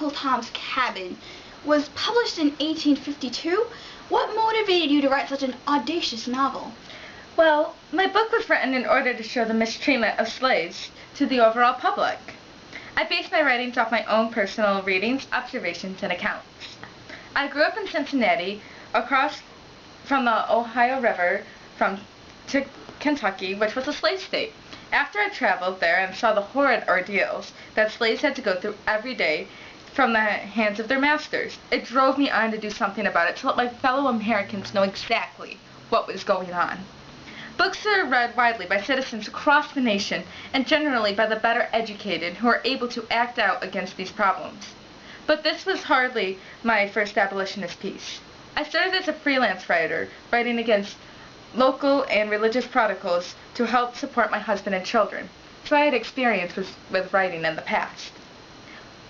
Uncle Tom's Cabin was published in 1852. What motivated you to write such an audacious novel? Well, my book was written in order to show the mistreatment of slaves to the overall public. I based my writings off my own personal readings, observations, and accounts. I grew up in Cincinnati, across from the Ohio River to Kentucky, which was a slave state. After I traveled there and saw the horrid ordeals that slaves had to go through every day from the hands of their masters, it drove me on to do something about it to let my fellow Americans know exactly what was going on. Books are read widely by citizens across the nation and generally by the better educated who are able to act out against these problems. But this was hardly my first abolitionist piece. I started as a freelance writer, writing against local and religious protocols to help support my husband and children, so I had experience with writing in the past.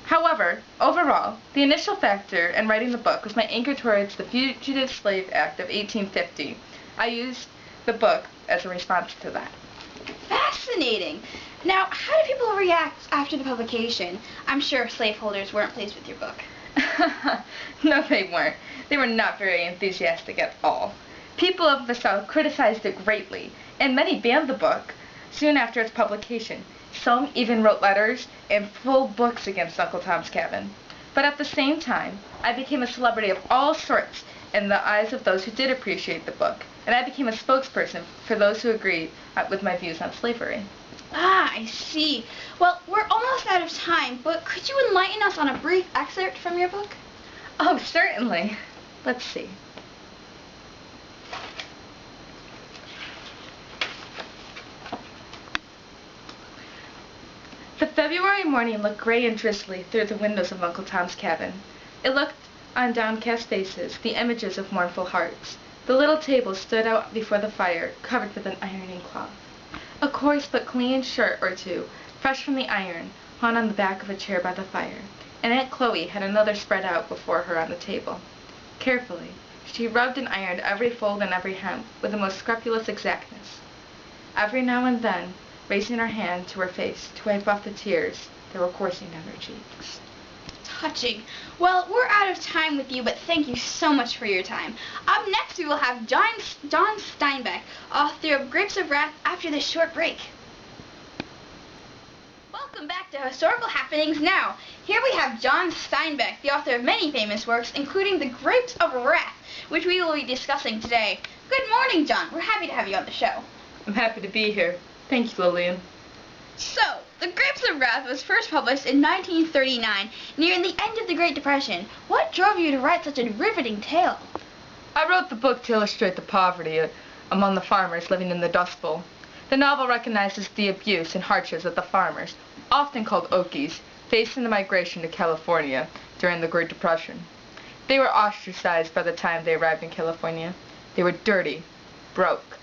However, overall, the initial factor in writing the book was my anchor towards the Fugitive Slave Act of 1850. I used the book as a response to that. Fascinating! Now, how did people react after the publication? I'm sure slaveholders weren't pleased with your book. No, they weren't. They were not very enthusiastic at all. People of the South criticized it greatly, and many banned the book soon after its publication. Some even wrote letters and full books against Uncle Tom's Cabin. But at the same time, I became a celebrity of all sorts in the eyes of those who did appreciate the book, and I became a spokesperson for those who agreed with my views on slavery. Ah, I see. Well, we're almost out of time, but could you enlighten us on a brief excerpt from your book? Oh, certainly. Let's see. The February morning looked gray and drizzly through the windows of Uncle Tom's Cabin. It looked on downcast faces, the images of mournful hearts. The little table stood out before the fire, covered with an ironing cloth. A coarse but clean shirt or two, fresh from the iron, hung on the back of a chair by the fire, and Aunt Chloe had another spread out before her on the table. Carefully, she rubbed and ironed every fold and every hem with the most scrupulous exactness. Every now and then, raising her hand to her face to wipe off the tears that were coursing down her cheeks. Touching. Well, we're out of time with you, but thank you so much for your time. Up next, we will have John Steinbeck, author of Grapes of Wrath, after this short break. Welcome back to Historical Happenings Now. Here we have John Steinbeck, the author of many famous works, including The Grapes of Wrath, which we will be discussing today. Good morning, John. We're happy to have you on the show. I'm happy to be here. Thank you, Lillian. So, The Grapes of Wrath was first published in 1939, near the end of the Great Depression. What drove you to write such a riveting tale? I wrote the book to illustrate the poverty among the farmers living in the Dust Bowl. The novel recognizes the abuse and hardships that the farmers, often called Okies, faced in the migration to California during the Great Depression. They were ostracized by the time they arrived in California. They were dirty, broke,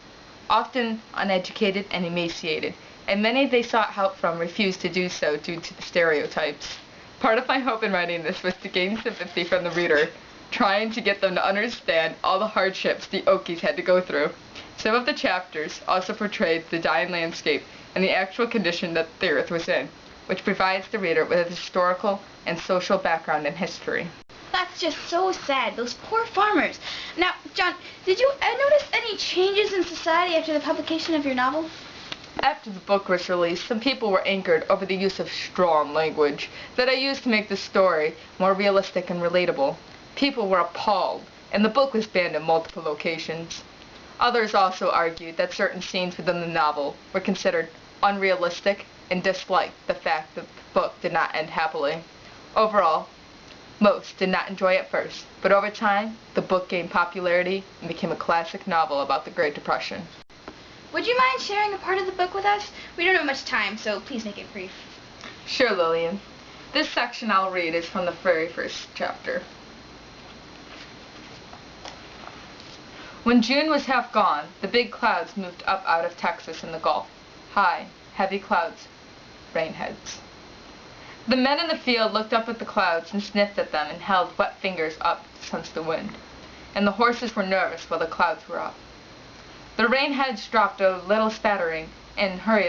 often uneducated and emaciated, and many they sought help from refused to do so due to the stereotypes. Part of my hope in writing this was to gain sympathy from the reader, trying to get them to understand all the hardships the Okies had to go through. Some of the chapters also portrayed the dying landscape and the actual condition that the earth was in, which provides the reader with a historical and social background and history. That's just so sad, those poor farmers. Now, John, did you notice any changes in society after the publication of your novel? After the book was released, some people were angered over the use of strong language that I used to make the story more realistic and relatable. People were appalled, and the book was banned in multiple locations. Others also argued that certain scenes within the novel were considered unrealistic and disliked the fact that the book did not end happily. Overall, most did not enjoy it first, but over time, the book gained popularity and became a classic novel about the Great Depression. Would you mind sharing a part of the book with us? We don't have much time, so please make it brief. Sure, Lillian. This section I'll read is from the very first chapter. When June was half gone, the big clouds moved up out of Texas and the Gulf. High, heavy clouds, rainheads. The men in the field looked up at the clouds and sniffed at them and held wet fingers up to sense the wind. And the horses were nervous while the clouds were up. The rainheads dropped a little spattering and hurried